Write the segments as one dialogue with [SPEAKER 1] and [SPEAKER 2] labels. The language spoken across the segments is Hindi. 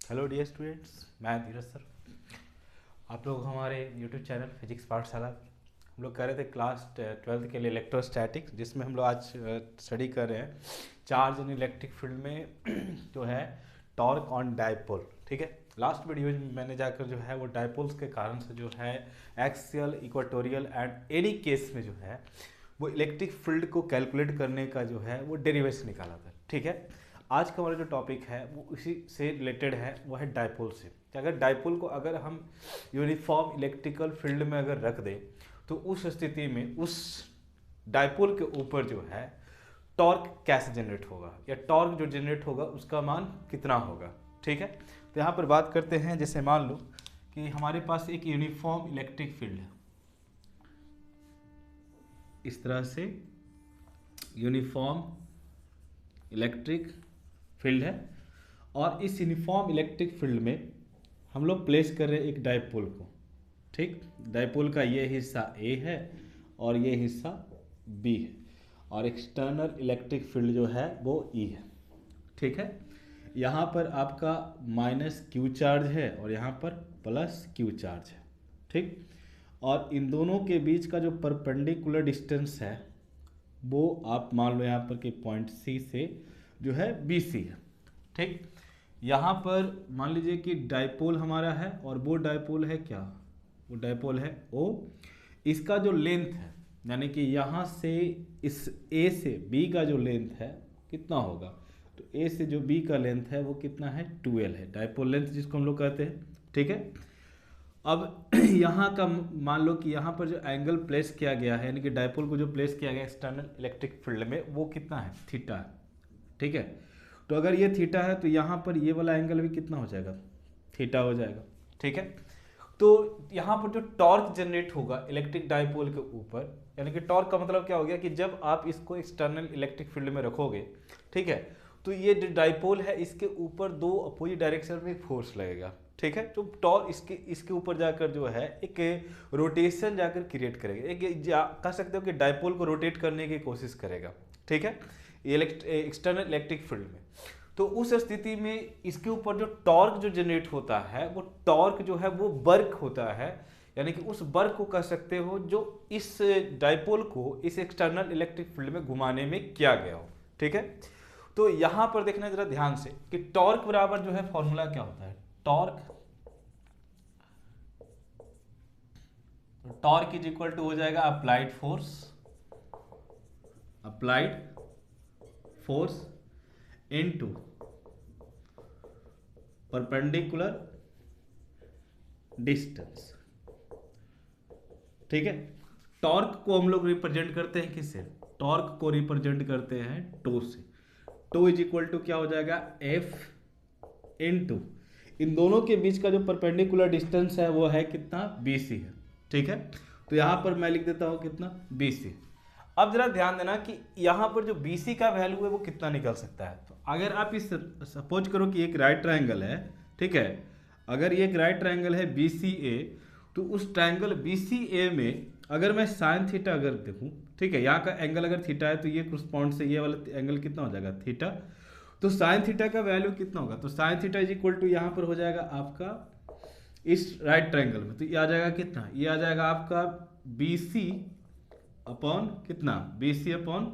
[SPEAKER 1] हेलो डियर स्टूडेंट्स, मैं धीरज सर। आप लोग हमारे यूट्यूब चैनल फिजिक्स पाठशाला हम लोग कर रहे थे क्लास 12th के लिए इलेक्ट्रोस्टैटिक्स, जिसमें हम लोग आज स्टडी कर रहे हैं चार्ज इन इलेक्ट्रिक फील्ड में जो है टॉर्क ऑन डायपोल। ठीक है, लास्ट वीडियो में मैंने जाकर जो है वो डायपोल्स के कारण से जो है axial, equatorial and any case में जो है वो इलेक्ट्रिक फील्ड को कैलकुलेट करने का जो है वो डेरिवेशन निकाला था। ठीक है, आज का हमारा जो टॉपिक है वो इसी से रिलेटेड है, वो है डायपोल से। कि अगर डायपोल को अगर हम यूनिफॉर्म इलेक्ट्रिकल फील्ड में अगर रख दें तो उस स्थिति में उस डायपोल के ऊपर जो है टॉर्क कैसे जनरेट होगा, या टॉर्क जो जनरेट होगा उसका मान कितना होगा। ठीक है, तो यहाँ पर बात करते हैं। जैसे मान लो कि हमारे पास एक यूनिफॉर्म इलेक्ट्रिक फील्ड है, इस तरह से यूनिफॉर्म इलेक्ट्रिक फील्ड है, और इस यूनिफॉर्म इलेक्ट्रिक फील्ड में हम लोग प्लेस कर रहे हैं एक डायपोल को। ठीक, डायपोल का ये हिस्सा A है और ये हिस्सा B है, और एक्सटर्नल इलेक्ट्रिक फील्ड जो है वो E है। ठीक है, यहाँ पर आपका माइनस Q चार्ज है और यहाँ पर प्लस Q चार्ज है। ठीक, और इन दोनों के बीच का जो परपेंडिकुलर डिस्टेंस है वो आप मान लो यहाँ पर कि पॉइंट C से जो है BC है। ठीक, यहाँ पर मान लीजिए कि डायपोल हमारा है और वो डायपोल है क्या, वो डायपोल है O। इसका जो लेंथ है, यानी कि यहाँ से इस A से B का जो लेंथ है कितना होगा, तो A से जो B का लेंथ है वो कितना है, 12 है, डायपोल लेंथ जिसको हम लोग कहते हैं। ठीक है, अब यहाँ का मान लो कि यहाँ पर जो एंगल प्लेस किया गया है, यानी कि डायपोल को जो प्लेस किया गया एक्सटर्नल इलेक्ट्रिक फील्ड में, वो कितना है, थीटा है। ठीक है, तो अगर ये थीटा है तो यहाँ पर ये वाला एंगल भी कितना हो जाएगा, थीटा हो जाएगा। ठीक है, तो यहाँ पर जो टॉर्क जनरेट होगा इलेक्ट्रिक डायपोल के ऊपर, यानी कि टॉर्क का मतलब क्या हो गया कि जब आप इसको एक्सटर्नल इलेक्ट्रिक फील्ड में रखोगे, ठीक है, तो ये जो डायपोल है इसके ऊपर दो अपोजिट डायरेक्शन में फोर्स लगेगा। ठीक है, तो टॉर्क इसके ऊपर जाकर जो है एक रोटेशन जाकर क्रिएट करेगा, एक कह सकते हो कि डायपोल को रोटेट करने की कोशिश करेगा। ठीक है, एक्सटर्नल इलेक्ट्रिक फील्ड में, तो उस स्थिति में इसके ऊपर जो टॉर्क जो जनरेट होता है वो टॉर्क जो है वो वर्क होता है, यानी कि उस वर्क को कह सकते हो जो इस डायपोल को इस एक्सटर्नल इलेक्ट्रिक फील्ड में घुमाने में किया गया हो। ठीक है, तो यहां पर देखना जरा ध्यान से कि टॉर्क बराबर जो है फॉर्मूला क्या होता है, टॉर्क इज इक्वल टू हो जाएगा applied force into perpendicular distance. ठीक है, टॉर्क को हम लोग रिप्रेजेंट करते हैं किससे, टॉर्क को रिप्रेजेंट करते हैं टो से। टो इज इक्वल टू क्या हो जाएगा, एफ इनटू इन दोनों के बीच का जो परपेंडिकुलर डिस्टेंस है वो है कितना, BC है। ठीक है, तो यहां पर मैं लिख देता हूं कितना, BC। अब जरा ध्यान देना कि यहाँ पर जो BC का वैल्यू है वो कितना निकल सकता है। तो अगर आप इस सपोज करो कि एक राइट ट्रायंगल है, ठीक है, अगर ये एक राइट ट्रायंगल है BCA, तो उस ट्रायंगल BCA में अगर मैं साइन थीटा अगर देखूं, ठीक है, यहाँ का एंगल अगर थीटा है तो ये करस्पॉन्ड से ये वाला एंगल कितना हो जाएगा, थीटा। तो साइन थीटा का वैल्यू कितना होगा, तो sine theta is equal to यहाँ पर हो जाएगा आपका इस राइट ट्रायंगल में, तो ये आ जाएगा कितना, ये आ जाएगा आपका BC अपॉन कितना, BC अपॉन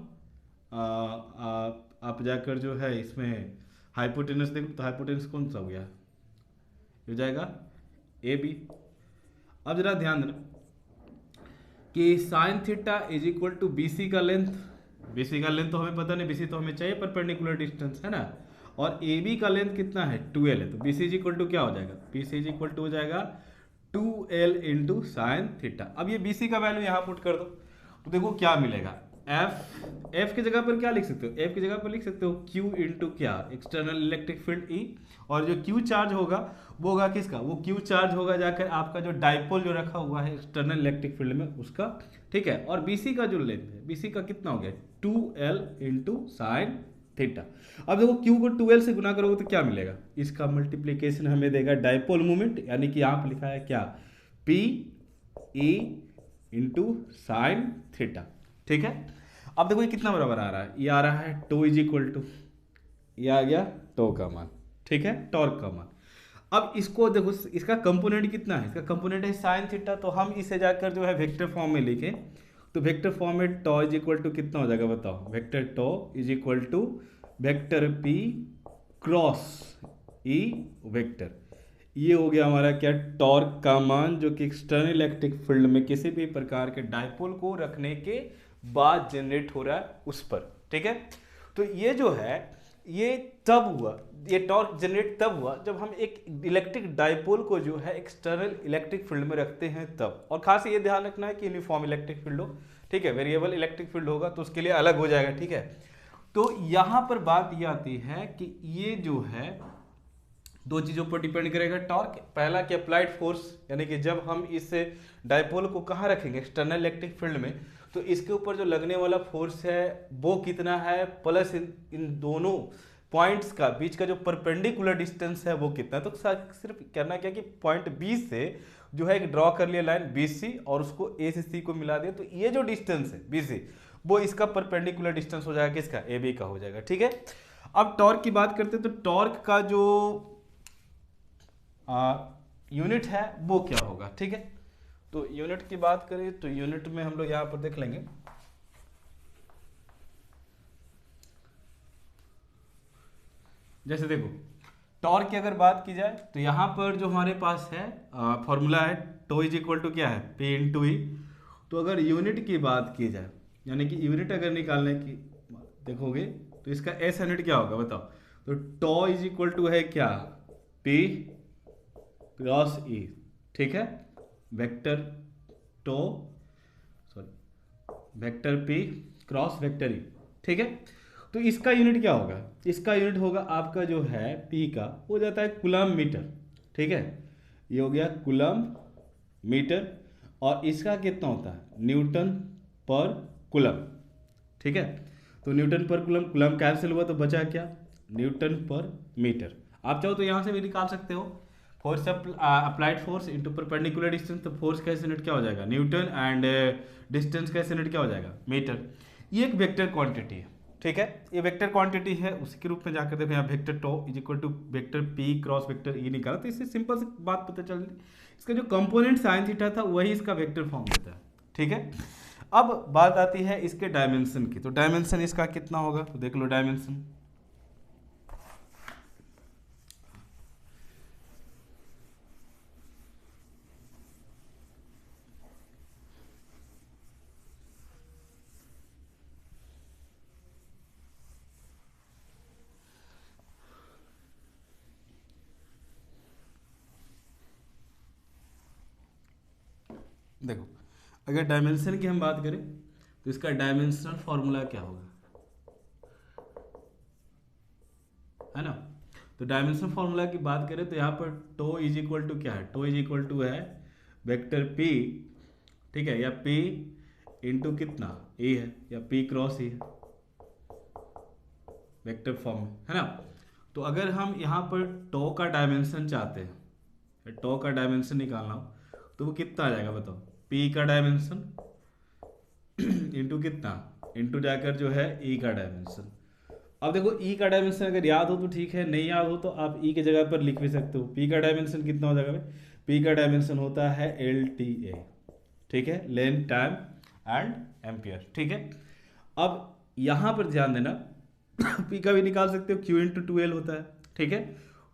[SPEAKER 1] आप जाकर जो है इसमें हाइपोटेनस देखो, तो हाइपोटेनस कौन सा हो गया, हो जाएगा AB। अब जरा ध्यान देना कि sine theta is equal to BC का लेंथ, BC का लेंथ तो हमें पता नहीं, BC तो हमें चाहिए परपेंडिकुलर डिस्टेंस है ना, और AB का लेंथ कितना है, 12 है, तो BC इज इक्वल टू क्या हो जाएगा, BC इज इक्वल टू हो जाएगा 2L इंटू साइन थीटा। अब ये BC का वैल्यू यहाँ पुट कर दो तो देखो क्या मिलेगा, F की जगह पर क्या लिख सकते हो, F की जगह पर लिख सकते हो Q इंटू क्या, एक्सटर्नल इलेक्ट्रिक फील्ड E, और जो Q चार्ज होगा वो होगा किसका, वो Q चार्ज होगा जाकर आपका जो डायपोल जो रखा हुआ है एक्सटर्नल इलेक्ट्रिक फील्ड में उसका। ठीक है, और BC का जो लेंथ है, BC का कितना हो गया, 2L इंटू साइन थीटा। अब देखो Q को 2L से गुना करोगे तो क्या मिलेगा, इसका मल्टीप्लीकेशन हमें देगा डायपोल मोमेंट, यानी कि यहाँ पर लिखा है क्या, PE इंटू साइन थीटा। ठीक है, अब देखो ये कितना बराबर आ रहा है, ये आ रहा है टो इज इक्वल टू, ये आ गया टो का मान, ठीक है, टॉर्क का मान। अब इसको देखो, इसका कंपोनेंट कितना है, इसका कंपोनेंट है साइन थीटा, तो हम इसे जाकर जो है वेक्टर फॉर्म में लिखें तो वेक्टर फॉर्म में टॉ इज इक्वल टू कितना हो जाएगा बताओ, vector tau is equal to vector P cross E vector. ये हो गया हमारा क्या, टॉर्क का मान जो कि एक्सटर्नल इलेक्ट्रिक फील्ड में किसी भी प्रकार के डायपोल को रखने के बाद जनरेट हो रहा है उस पर। ठीक है, तो ये जो है ये तब हुआ, ये टॉर्क जनरेट तब हुआ जब हम एक इलेक्ट्रिक डायपोल को जो है एक्सटर्नल इलेक्ट्रिक फील्ड में रखते हैं तब। और खास ये ध्यान रखना है कि यूनिफॉर्म इलेक्ट्रिक फील्ड हो, ठीक है, वेरिएबल इलेक्ट्रिक फील्ड होगा तो उसके लिए अलग हो जाएगा। ठीक है, तो यहां पर बात ये आती है कि ये जो है दो चीजों पर डिपेंड करेगा टॉर्क। पहला कि अप्लाइड फोर्स, यानी कि जब हम इस डायपोल को कहाँ रखेंगे, एक्सटर्नल इलेक्ट्रिक फील्ड में, तो इसके ऊपर जो लगने वाला फोर्स है वो कितना है, प्लस इन दोनों पॉइंट्स का बीच का जो परपेंडिकुलर डिस्टेंस है वो कितना है। तो सिर्फ करना क्या कि पॉइंट बी से जो है एक ड्रॉ कर लिया लाइन बी सी और उसको ए से सी को मिला दिया, तो ये जो डिस्टेंस है बी सी वो इसका परपेंडिकुलर डिस्टेंस हो जाएगा, किसका, ए बी का हो जाएगा। ठीक है, अब टॉर्क की बात करते हैं तो टॉर्क का जो यूनिट है वो क्या होगा। ठीक है, तो यूनिट की बात करें तो यूनिट में हम लोग यहां पर देख लेंगे, जैसे देखो टॉर्क की अगर बात की जाए तो यहां पर जो हमारे पास है फॉर्मूला है टो इज इक्वल टू क्या है, पी इंटू ई। तो अगर यूनिट की बात की जाए, यानी कि यूनिट अगर निकालने की देखोगे तो इसका एस यूनिट क्या होगा बताओ, तो टो इज इक्वल टू है क्या, पी क्रॉस ई। ठीक है, vector tau vector P cross vector E. ठीक है, तो इसका यूनिट क्या होगा, इसका यूनिट होगा आपका जो है पी का हो जाता है कूलम मीटर। ठीक है, ये हो गया कूलम मीटर और इसका कितना होता है, न्यूटन पर कूलम। ठीक है, तो न्यूटन पर कूलम, कूलम कैंसिल हुआ तो बचा क्या, न्यूटन पर मीटर। आप चाहो तो यहां से भी निकाल सकते हो, force applied force into perpendicular distance, तो फोर्स का यूनिट क्या हो जाएगा, न्यूटन, एंड डिस्टेंस का यूनिट क्या हो जाएगा, मीटर। ये एक वेक्टर क्वांटिटी है। ठीक है, ये वेक्टर क्वांटिटी है, उसी के रूप में जाकर देखो यहाँ vector tau is equal to vector P cross vector E निकाला, तो इससे सिंपल सी बात पता चल रही, इसका जो कंपोनेंट साइन थीटा था वही इसका वेक्टर फॉर्म देता है। ठीक है, अब बात आती है इसके डायमेंशन की, तो डायमेंशन इसका कितना होगा, तो देख लो डायमेंशन। देखो अगर डायमेंशन की हम बात करें तो इसका डायमेंशनल फॉर्मूला क्या होगा, है ना। तो डायमेंशनल फॉर्मूला की बात करें तो यहाँ पर टो इज इक्वल टू क्या है, टो इज इक्वल टू है वेक्टर पी, ठीक है, या पी इंटू कितना ए है, या पी क्रॉस ए है, वेक्टर फॉर्म में, है ना। तो अगर हम यहाँ पर टो का डायमेंशन चाहते हैं, टो का डायमेंशन निकालना हो तो वो कितना आ जाएगा बताओ, पी का डायमेंशन इंटू कितना, इंटू जाकर जो है ई का डायमेंशन। अब देखो ई का डायमेंशन अगर याद हो तो ठीक है, नहीं याद हो तो आप ई की जगह पर लिख भी सकते हो। पी का डायमेंशन कितना हो जाएगा भाई, पी का डायमेंशन होता है एल टी ए, ठीक है, लेंथ टाइम एंड एम्पियर। ठीक है, अब यहाँ पर ध्यान देना पी का भी निकाल सकते हो, क्यू इंटू टू एल होता है। ठीक है,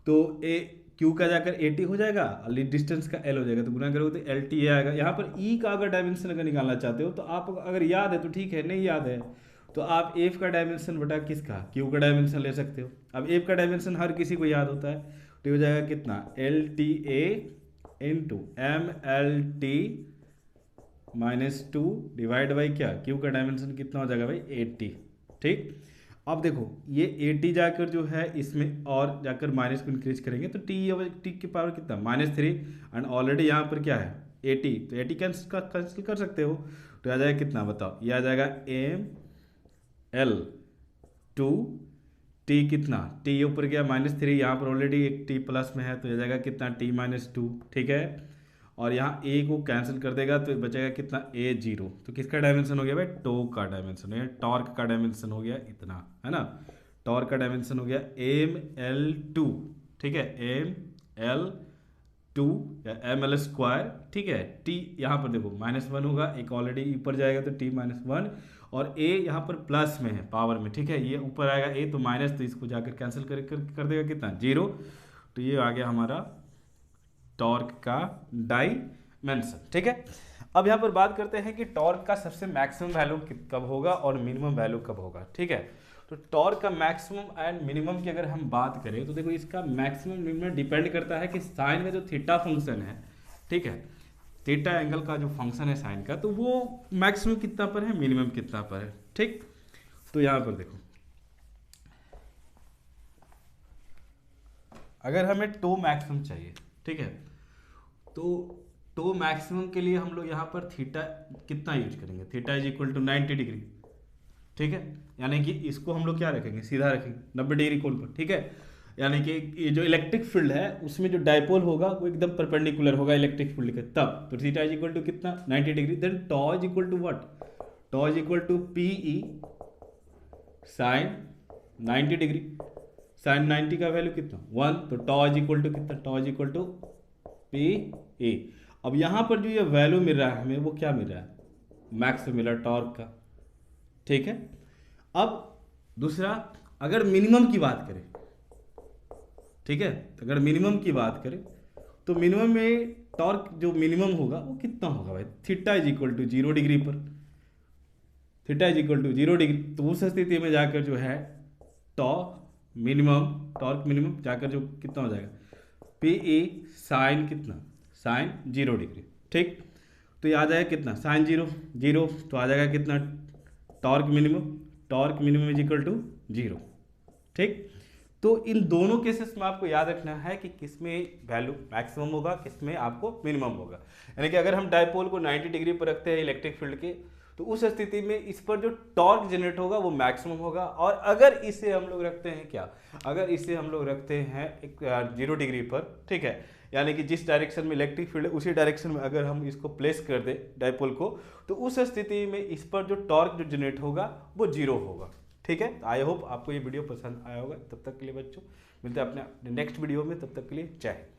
[SPEAKER 1] तो ए क्यू का जाकर ए टी हो जाएगा, डिस्टेंस का एल हो जाएगा, तो गुना करोगे तो एल टी ए आएगा। यहाँ पर ई का अगर डायमेंशन अगर निकालना चाहते हो तो आप अगर याद है तो ठीक है, नहीं याद है तो आप एफ का डायमेंशन बटा किसका, क्यू का डायमेंशन ले सकते हो। अब एफ का डायमेंशन हर किसी को याद होता है, तो हो जाएगा कितना, L T A into M L T -2 divide by क्या, क्यू का डायमेंशन कितना हो जाएगा भाई 80। ठीक, अब देखो ये 80 जाकर जो है इसमें और जाकर माइनस को इंक्रीज करेंगे तो टी की पावर कितना -3, एंड ऑलरेडी यहाँ पर क्या है 80, तो 80 कैंसिल कर सकते हो, तो आ जाएगा कितना बताओ, ये आ जाएगा एम एल टू टी कितना, टी ऊपर गया -3, यहाँ पर ऑलरेडी एक टी प्लस में है तो आ जाएगा कितना t-2। ठीक है, और यहाँ ए को कैंसिल कर देगा तो बचेगा कितना A0। तो किसका डायमेंशन हो गया भाई, टो का डायमेंशन हो गया, टॉर्क का डायमेंशन हो गया इतना, है ना। टॉर्क का डायमेंशन हो गया ML2, ठीक है, L2 या ml², ठीक है। t यहाँ पर देखो -1 होगा, एक ऑलरेडी ऊपर जाएगा तो t -1, और a यहाँ पर प्लस में है पावर में, ठीक है। ये ऊपर आएगा a तो माइनस, तो इसको जाकर कैंसिल कर देगा कितना 0। तो ये आ गया हमारा टॉर्क का डायमेंशन, ठीक है। अब यहाँ पर बात करते हैं कि टॉर्क का सबसे मैक्सिमम वैल्यू कब होगा और मिनिमम वैल्यू कब होगा, ठीक है। तो टॉर्क का मैक्सिमम एंड मिनिमम की अगर हम बात करें तो देखो इसका मैक्सिमम मिनिमम डिपेंड करता है कि साइन का जो थीटा फंक्शन है, ठीक है, थीटा एंगल का जो फंक्शन है साइन का, तो वो मैक्सिमम कितना पर है, मिनिमम कितना पर है, ठीक। तो यहाँ पर देखो अगर हमें टो मैक्सिमम चाहिए, ठीक है, तो टो मैक्सिमम के लिए हम लोग यहाँ पर थीटा कितना यूज करेंगे, theta is equal to 90 degree, ठीक है। यानी कि इसको हम लोग क्या रखेंगे, सीधा रखेंगे 90 डिग्री कोण पर, ठीक है। यानी कि ये जो इलेक्ट्रिक फील्ड है उसमें जो डायपोल होगा वो एकदम परपेंडिकुलर होगा इलेक्ट्रिक फील्ड के, तब तो थीटा इज इक्वल टू कितना 90 degree. Then tau is equal to what, tau is equal to P E sine 90 degree, sine 90 का वैल्यू कितना 1, तो टॉ इज इक्वल टू कितना, tau is equal to P A. अब यहाँ पर जो ये वैल्यू मिल रहा है हमें वो क्या मिल रहा है, मैक्स मिल रहा है टॉर्क का, ठीक है। अब दूसरा अगर मिनिमम की बात करें, ठीक है, तो अगर मिनिमम की बात करें तो मिनिमम में टॉर्क जो मिनिमम होगा वो कितना होगा भाई, theta is equal to 0 degree पर, theta is equal to 0 degree. तो उस स्थिति में जाकर जो है टॉर्क मिनिमम जाकर जो कितना हो जाएगा, पी ई साइन कितना, साइन 0 डिग्री, ठीक। तो ये आ जाएगा कितना, साइन 0 तो आ जाएगा कितना, torque minimum is equal to 0, ठीक। तो इन दोनों केसेस में आपको याद रखना है कि किसमें वैल्यू मैक्सिमम होगा, किसमें आपको मिनिमम होगा। यानी कि अगर हम डायपोल को 90 डिग्री पर रखते हैं इलेक्ट्रिक फील्ड के, तो उस स्थिति में इस पर जो टॉर्क जनरेट होगा वो मैक्सिमम होगा। और अगर इसे हम लोग रखते हैं क्या, अगर इसे हम लोग रखते हैं एक 0 डिग्री पर, ठीक है, यानी कि जिस डायरेक्शन में इलेक्ट्रिक फील्ड है उसी डायरेक्शन में अगर हम इसको प्लेस कर दे डायपोल को, तो उस स्थिति में इस पर जो टॉर्क जो जनरेट होगा वो 0 होगा, ठीक है। आई होप आपको ये वीडियो पसंद आया होगा। तब तक के लिए बच्चों मिलते हैं अपने नेक्स्ट वीडियो में, तब तक के लिए जय हिंद।